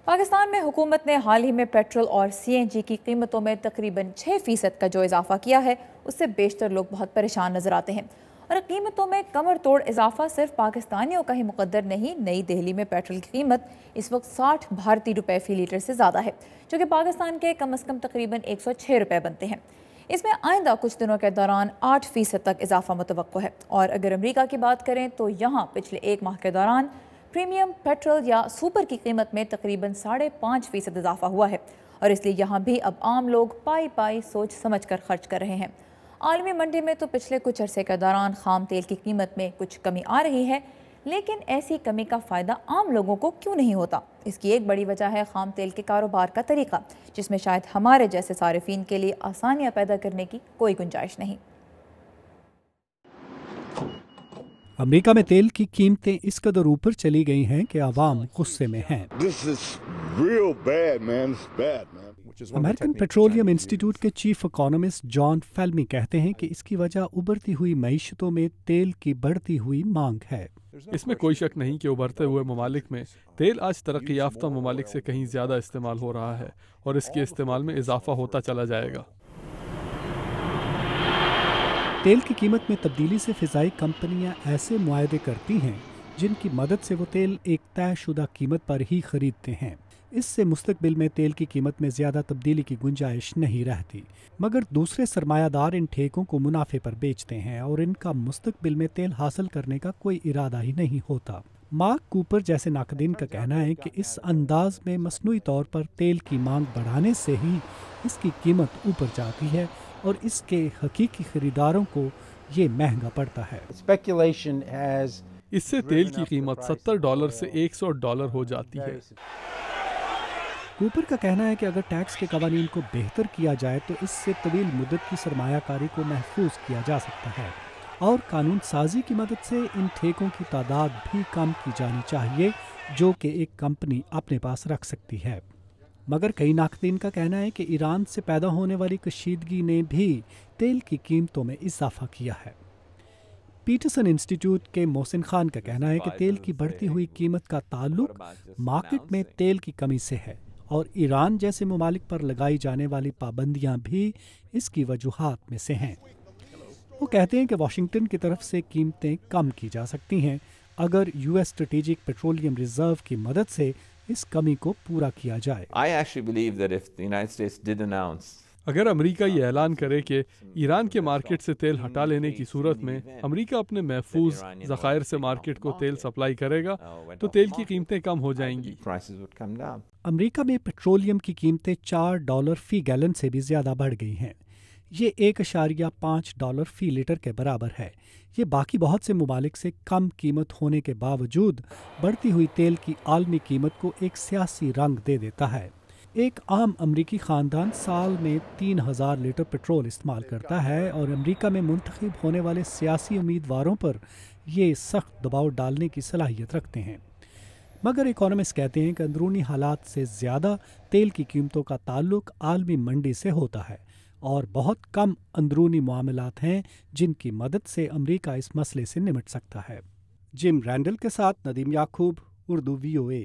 پاکستان میں حکومت نے حال ہی میں پیٹرول اور سی این جی کی قیمتوں میں تقریباً 6% کا جو اضافہ کیا ہے اس سے بیشتر لوگ بہت پریشان نظر آتے ہیں، اور قیمتوں میں کمر توڑ اضافہ صرف پاکستانیوں کا ہی مقدر نہیں۔ نئی دہلی میں پیٹرول کی قیمت اس وقت 60 بھارتی روپے فی لیٹر سے زیادہ ہے، جو کہ پاکستان کے کم از کم تقریباً 106 روپے بنتے ہیں۔ اس میں آئندہ کچھ دنوں کے دوران 8% تک اضافہ متوقع ہے، اور اگر امریکہ کی بات کریں تو یہاں پچھلے ایک ماہ کے دوران پریمیم پیٹرول یا سپر کی قیمت میں تقریباً 5.5% اضافہ ہوا ہے، اور اس لیے یہاں بھی اب عام لوگ پائی سوچ سمجھ کر خرچ کر رہے ہیں۔ عالمی منڈی میں تو پچھلے کچھ عرصے کے دوران خام تیل کی قیمت میں کچھ کمی آ رہی ہے، لیکن ایسی کمی کا فائدہ عام لوگوں کو کیوں نہیں ہوتا؟ اس کی ایک بڑی وجہ ہے خام تیل کے کاروبار کا طریقہ، جس میں شاید ہمارے جیسے صارفین کے لیے آسانیاں پیدا کرنے کی کوئی گنجائش نہیں۔ امریکہ میں تیل کی قیمتیں اس قدر اوپر چلی گئی ہیں کہ عوام غصے میں ہیں۔ امریکن پیٹرولیم انسٹیٹیوٹ کے چیف اکانومسٹ جان فیلمی کہتے ہیں کہ اس کی وجہ ابھرتی ہوئی معیشتوں میں تیل کی بڑھتی ہوئی مانگ ہے۔ اس میں کوئی شک نہیں کہ ابھرتے ہوئے ممالک میں تیل آج ترقی یافتہ ممالک سے کہیں زیادہ استعمال ہو رہا ہے، اور اس کے استعمال میں اضافہ ہوتا چلا جائے گا۔ تیل کی قیمت میں تبدیلی سے فضائی کمپنیاں ایسے معاہدے کرتی ہیں جن کی مدد سے وہ تیل ایک طے شدہ قیمت پر ہی خریدتے ہیں۔ اس سے مستقبل میں تیل کی قیمت میں زیادہ تبدیلی کی گنجائش نہیں رہتی، مگر دوسرے سرمایہ دار ان ٹھیکوں کو منافع پر بیچتے ہیں اور ان کا مستقبل میں تیل حاصل کرنے کا کوئی ارادہ ہی نہیں ہوتا۔ مارک کوپر جیسے ناقدین کا کہنا ہے کہ اس انداز میں مصنوعی طور پر تیل کی مانگ بڑھانے سے ہی اس کی قیمت اوپر جاتی ہے اور اس کے حقیقی خریداروں کو یہ مہنگا پڑتا ہے۔ اس سے تیل کی قیمت $70 سے $100 ہو جاتی ہے۔ کوپر کا کہنا ہے کہ اگر ٹیکس کے قوانین کو بہتر کیا جائے تو اس سے طویل مدت کی سرمایہ کاری کو محفوظ کیا جا سکتا ہے، اور قانون سازی کی مدد سے ان ٹھیکوں کی تعداد بھی کم کی جانی چاہیے جو کہ ایک کمپنی اپنے پاس رکھ سکتی ہے۔ مگر کئی ناقدین کا کہنا ہے کہ ایران سے پیدا ہونے والی کشیدگی نے بھی تیل کی قیمتوں میں اضافہ کیا ہے۔ پیٹرسن انسٹیٹیوٹ کے محسن خان کا کہنا ہے کہ تیل کی بڑھتی ہوئی قیمت کا تعلق مارکیٹ میں تیل کی کمی سے ہے، اور ایران جیسے ممالک پر لگائی جانے والی پابندیاں بھی اس کی وجوہات میں سے ہیں۔ وہ کہتے ہیں کہ واشنگٹن کی طرف سے قیمتیں کم کی جا سکتی ہیں اگر U S strategic petroleum reserve کی مدد سے اس کمی کو پورا کیا جائے۔ اگر امریکہ یہ اعلان کرے کہ ایران کے مارکیٹ سے تیل ہٹا لینے کی صورت میں امریکہ اپنے محفوظ ذخائر سے مارکیٹ کو تیل سپلائی کرے گا تو تیل کی قیمتیں کم ہو جائیں گی۔ امریکہ میں پیٹرولیم کی قیمتیں $4 فی گیلن سے بھی زیادہ بڑھ گئی ہیں۔ یہ $1.5 فی لیٹر کے برابر ہے۔ یہ باقی بہت سے ممالک سے کم قیمت ہونے کے باوجود بڑھتی ہوئی تیل کی عالمی قیمت کو ایک سیاسی رنگ دے دیتا ہے۔ ایک عام امریکی خاندان سال میں 3000 لیٹر پیٹرول استعمال کرتا ہے، اور امریکہ میں منتخب ہونے والے سیاسی امیدواروں پر یہ سخت دباؤ ڈالنے کی صلاحیت رکھتے ہیں۔ مگر اکانومسٹ کہتے ہیں کہ اندرونی حالات سے زیادہ تیل کی قیمتوں کا تعلق عالمی منڈی سے ہوتا ہے، اور بہت کم اندرونی معاملات ہیں جن کی مدد سے امریکہ اس مسئلے سے نمٹ سکتا ہے۔ جم رینڈل کے ساتھ ندیم یعقوب، اردو VOA۔